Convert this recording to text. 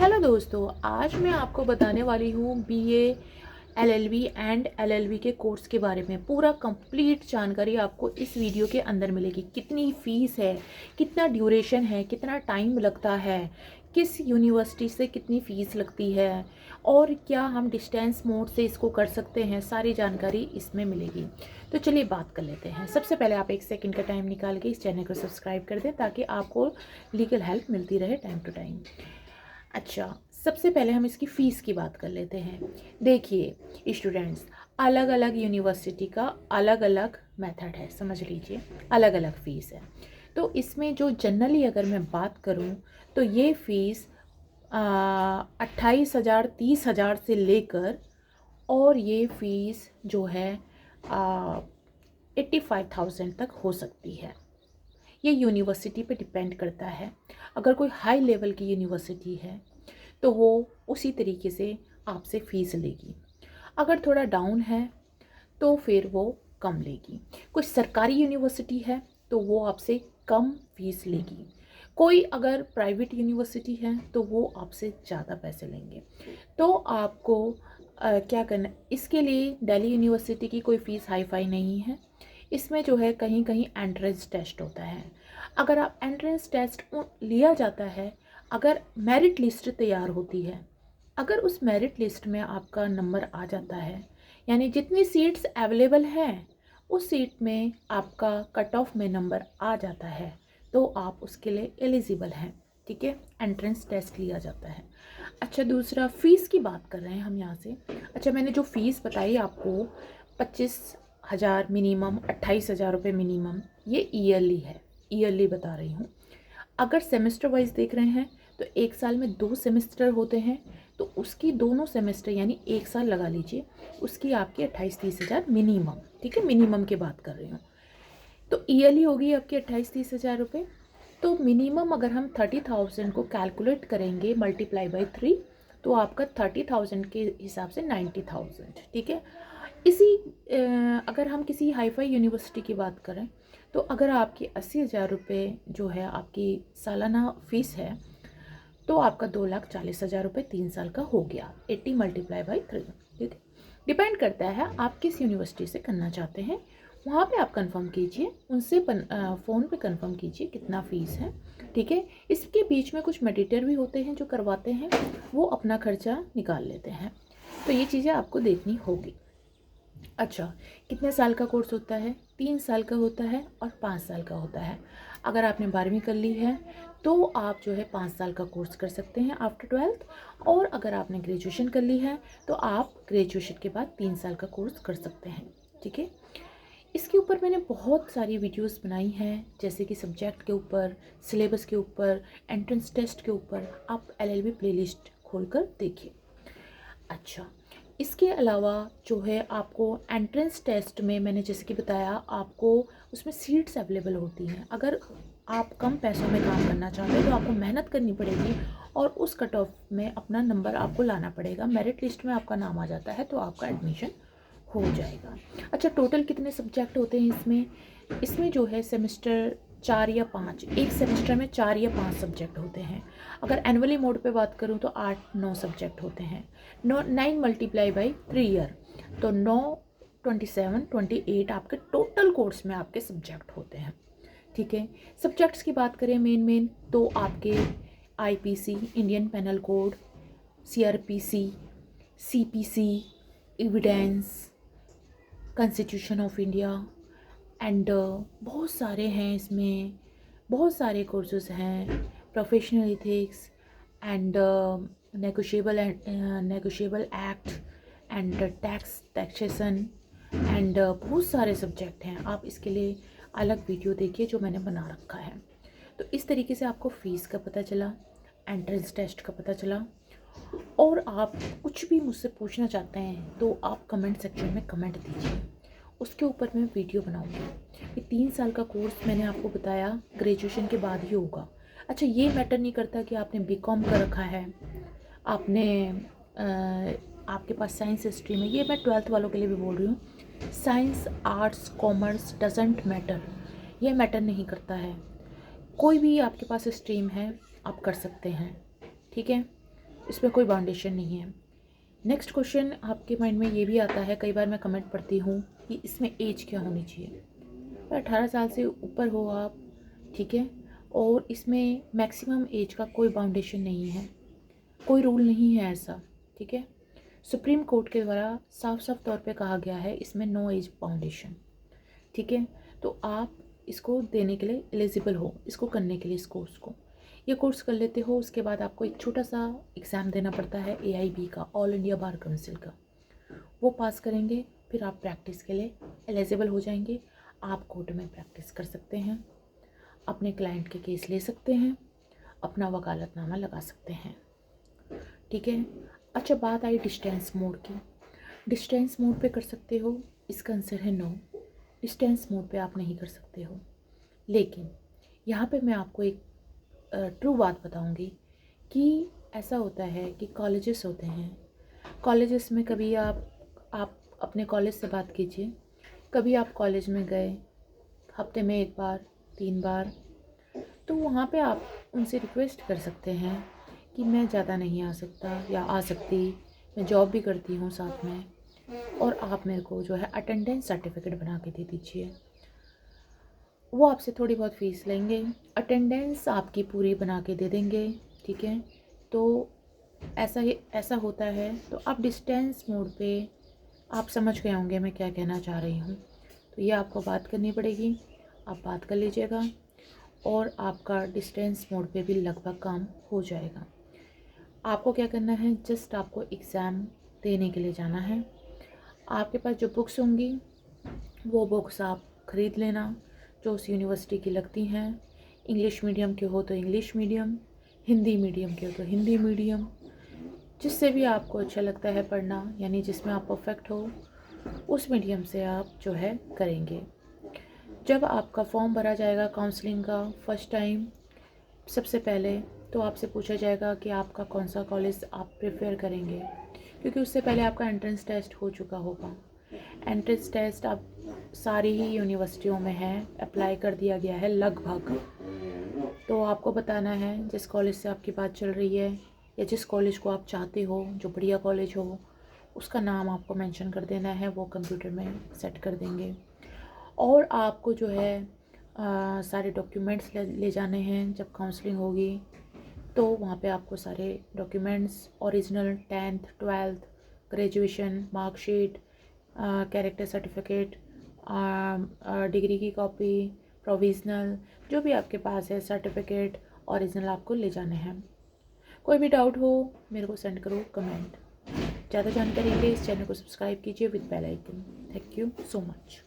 Hello दोस्तों, आज मैं आपको बताने वाली हूँ बीए एलएलबी एंड एलएलबी के कोर्स के बारे में। पूरा कंप्लीट जानकारी आपको इस वीडियो के अंदर मिलेगी। कितनी फ़ीस है, कितना ड्यूरेशन है, कितना टाइम लगता है, किस यूनिवर्सिटी से कितनी फ़ीस लगती है और क्या हम डिस्टेंस मोड से इसको कर सकते हैं, सारी जानकारी इसमें मिलेगी। तो चलिए बात कर लेते हैं। सबसे पहले आप 1 सेकंड का टाइम निकाल के इस चैनल को सब्सक्राइब कर दें ताकि आपको लीगल हेल्प मिलती रहे टाइम टू टाइम। अच्छा, सबसे पहले हम इसकी फ़ीस की बात कर लेते हैं। देखिए स्टूडेंट्स, अलग अलग यूनिवर्सिटी का अलग अलग मेथड है, समझ लीजिए, अलग अलग फ़ीस है। तो इसमें जो जनरली अगर मैं बात करूं तो ये फ़ीस 28,000 30,000 से लेकर और ये फ़ीस जो है 85,000 तक हो सकती है। ये यूनिवर्सिटी पे डिपेंड करता है। अगर कोई हाई लेवल की यूनिवर्सिटी है तो वो उसी तरीके से आपसे फ़ीस लेगी। अगर थोड़ा डाउन है तो फिर वो कम लेगी। कोई सरकारी यूनिवर्सिटी है तो वो आपसे कम फ़ीस लेगी। कोई अगर प्राइवेट यूनिवर्सिटी है तो वो आपसे ज़्यादा पैसे लेंगे। तो आपको क्या करना, इसके लिए दिल्ली यूनिवर्सिटी की कोई फ़ीस हाई फाई नहीं है। इसमें जो है कहीं कहीं एंट्रेंस टेस्ट होता है। अगर आप एंट्रेंस टेस्ट लिया जाता है, अगर मेरिट लिस्ट तैयार होती है, अगर उस मेरिट लिस्ट में आपका नंबर आ जाता है, यानी जितनी सीट्स अवेलेबल हैं उस सीट में आपका कट ऑफ में नंबर आ जाता है तो आप उसके लिए एलिजिबल हैं। ठीक है, एंट्रेंस टेस्ट लिया जाता है। अच्छा, दूसरा फ़ीस की बात कर रहे हैं हम यहाँ से। अच्छा, मैंने जो फ़ीस बताई आपको 25,000 मिनिमम, 28,000 रुपये मिनिमम, ये ईयरली है, ईयरली बता रही हूँ। अगर सेमेस्टर वाइज देख रहे हैं तो एक साल में 2 सेमेस्टर होते हैं, तो उसकी दोनों सेमेस्टर यानी एक साल लगा लीजिए, उसकी आपकी 28-30,000 मिनिमम। ठीक है, मिनिमम की बात कर रही हूँ। तो ईयरली होगी आपकी 28-30,000 रुपये। तो मिनिमम अगर हम 30,000 को कैलकुलेट करेंगे मल्टीप्लाई बाई 3 तो आपका 30,000 के हिसाब से 90,000। ठीक है, इसी अगर हम किसी हाईफाई यूनिवर्सिटी की बात करें तो अगर आपकी 80,000 रुपये जो है आपकी सालाना फ़ीस है तो आपका 2,40,000 रुपये 3 साल का हो गया। 80 मल्टीप्लाई बाई 3। ठीक है, डिपेंड करता है आप किस यूनिवर्सिटी से करना चाहते हैं, वहाँ पे आप कंफर्म कीजिए, उनसे फ़ोन पे कंफर्म कीजिए कितना फ़ीस है। ठीक है, इसके बीच में कुछ मेडिटर भी होते हैं जो करवाते हैं, वो अपना खर्चा निकाल लेते हैं। तो ये चीज़ें आपको देखनी होगी। अच्छा, कितने साल का कोर्स होता है? 3 साल का होता है और 5 साल का होता है। अगर आपने 12वीं कर ली है तो आप जो है 5 साल का कोर्स कर सकते हैं आफ्टर 12th, और अगर आपने ग्रेजुएशन कर ली है तो आप ग्रेजुएशन के बाद 3 साल का कोर्स कर सकते हैं। ठीक है, इसके ऊपर मैंने बहुत सारी वीडियोस बनाई हैं, जैसे कि सब्जेक्ट के ऊपर, सिलेबस के ऊपर, एंट्रेंस टेस्ट के ऊपर। आप एलएलबी प्लेलिस्ट खोलकर देखिए। अच्छा, इसके अलावा जो है आपको एंट्रेंस टेस्ट में मैंने जैसे कि बताया, आपको उसमें सीट्स अवेलेबल होती हैं। अगर आप कम पैसों में काम करना चाहते हैं तो आपको मेहनत करनी पड़ेगी और उस कट ऑफ में अपना नंबर आपको लाना पड़ेगा। मेरिट लिस्ट में आपका नाम आ जाता है तो आपका एडमिशन हो जाएगा। अच्छा, टोटल कितने सब्जेक्ट होते हैं इसमें? इसमें जो है सेमेस्टर 4 या 5, एक सेमेस्टर में 4 या 5 सब्जेक्ट होते हैं। अगर एनुअली मोड पे बात करूँ तो 8-9 सब्जेक्ट होते हैं। 9 मल्टीप्लाई बाई 3 ईयर तो 9, 27, 28 आपके टोटल कोर्स में आपके सब्जेक्ट होते हैं। ठीक है, सब्जेक्ट्स की बात करें मेन तो आपके IPC, Indian penal code, CrPC, CPC, evidence, constitution of India and बहुत सारे हैं इसमें, बहुत सारे कोर्सेज हैं। Professional ethics and negotiable act and taxation and बहुत सारे सब्जेक्ट हैं। आप इसके लिए अलग वीडियो देखिए जो मैंने बना रखा है। तो इस तरीके से आपको फ़ीस का पता चला, एंट्रेंस टेस्ट का पता चला, और आप कुछ भी मुझसे पूछना चाहते हैं तो आप कमेंट सेक्शन में कमेंट दीजिए, उसके ऊपर मैं वीडियो बनाऊंगी। ये 3 साल का कोर्स मैंने आपको बताया ग्रेजुएशन के बाद ही होगा। अच्छा, ये मैटर नहीं करता कि आपने बीकॉम कर रखा है, आपने आपके पास साइंस स्ट्रीम है, ये मैं 12th वालों के लिए भी बोल रही हूँ। Science, arts, commerce doesn't matter, ये मैटर नहीं करता है। कोई भी आपके पास स्ट्रीम है आप कर सकते हैं। ठीक है, इसमें कोई बाउंडेशन नहीं है। नेक्स्ट क्वेश्चन आपके माइंड में ये भी आता है, कई बार मैं कमेंट पढ़ती हूँ कि इसमें एज क्या होनी चाहिए। 18 साल से ऊपर हो आप, ठीक है, और इसमें मैक्सिमम एज का कोई बाउंडेशन नहीं है, कोई रूल नहीं है ऐसा, ठीक है। सुप्रीम कोर्ट के द्वारा साफ साफ तौर पे कहा गया है इसमें नो एज बाउंडेशन, ठीक है। तो आप इसको देने के लिए एलिजिबल हो, इसको करने के लिए इस कोर्स को, ये कोर्स कर लेते हो, उसके बाद आपको एक छोटा सा एग्ज़ाम देना पड़ता है AIB का, ऑल इंडिया बार काउंसिल का। वो पास करेंगे, फिर आप प्रैक्टिस के लिए एलिजिबल हो जाएंगे। आप कोर्ट में प्रैक्टिस कर सकते हैं, अपने क्लाइंट के केस ले सकते हैं, अपना वकालतनामा लगा सकते हैं, ठीक है। अच्छा, बात आई डिस्टेंस मोड की। डिस्टेंस मोड पे कर सकते हो, इसका आंसर है नो। डिस्टेंस मोड पे आप नहीं कर सकते हो। लेकिन यहाँ पे मैं आपको एक ट्रू बात बताऊँगी कि ऐसा होता है कि कॉलेजेस होते हैं, कॉलेजेस में कभी आप अपने कॉलेज से बात कीजिए, कभी आप कॉलेज में गए हफ्ते में 1 बार 3 बार, तो वहाँ पे आप उनसे रिक्वेस्ट कर सकते हैं कि मैं ज़्यादा नहीं आ सकता या आ सकती, मैं जॉब भी करती हूँ साथ में, और आप मेरे को जो है अटेंडेंस सर्टिफिकेट बना के दे दीजिए। वो आपसे थोड़ी बहुत फ़ीस लेंगे, अटेंडेंस आपकी पूरी बना के दे देंगे, ठीक है। तो ऐसा होता है। तो आप डिस्टेंस मोड पे, आप समझ गए होंगे मैं क्या कहना चाह रही हूँ। तो ये आपको बात करनी पड़ेगी, आप बात कर लीजिएगा और आपका डिस्टेंस मोड पे भी लगभग काम हो जाएगा। आपको क्या करना है, जस्ट आपको एग्ज़ाम देने के लिए जाना है। आपके पास जो बुक्स होंगी वो बुक्स आप ख़रीद लेना जो उस यूनिवर्सिटी की लगती हैं। इंग्लिश मीडियम के हो तो इंग्लिश मीडियम, हिंदी मीडियम के हो तो हिंदी मीडियम, जिससे भी आपको अच्छा लगता है पढ़ना, यानी जिसमें आप परफेक्ट हो, उस मीडियम से आप जो है करेंगे। जब आपका फॉर्म भरा जाएगा काउंसलिंग का फर्स्ट टाइम, सबसे पहले तो आपसे पूछा जाएगा कि आपका कौन सा कॉलेज आप प्रेफर करेंगे, क्योंकि उससे पहले आपका एंट्रेंस टेस्ट हो चुका होगा। एंट्रेंस टेस्ट अब सारी ही यूनिवर्सिटियों में है, अप्लाई कर दिया गया है लगभग। तो आपको बताना है जिस कॉलेज से आपकी बात चल रही है या जिस कॉलेज को आप चाहते हो, जो बढ़िया कॉलेज हो, उसका नाम आपको मेंशन कर देना है, वो कंप्यूटर में सेट कर देंगे। और आपको जो है सारे डॉक्यूमेंट्स ले जाने हैं। जब काउंसलिंग होगी तो वहाँ पे आपको सारे documents, original 10th 12th graduation marksheet, character certificate, degree की कॉपी, प्रोविज़नल, जो भी आपके पास है सर्टिफिकेट ओरिजिनल आपको ले जाने हैं। कोई भी डाउट हो मेरे को सेंड करो कमेंट। ज़्यादा जानकारी के लिए इस चैनल को सब्सक्राइब कीजिए with bell icon. Thank you so much.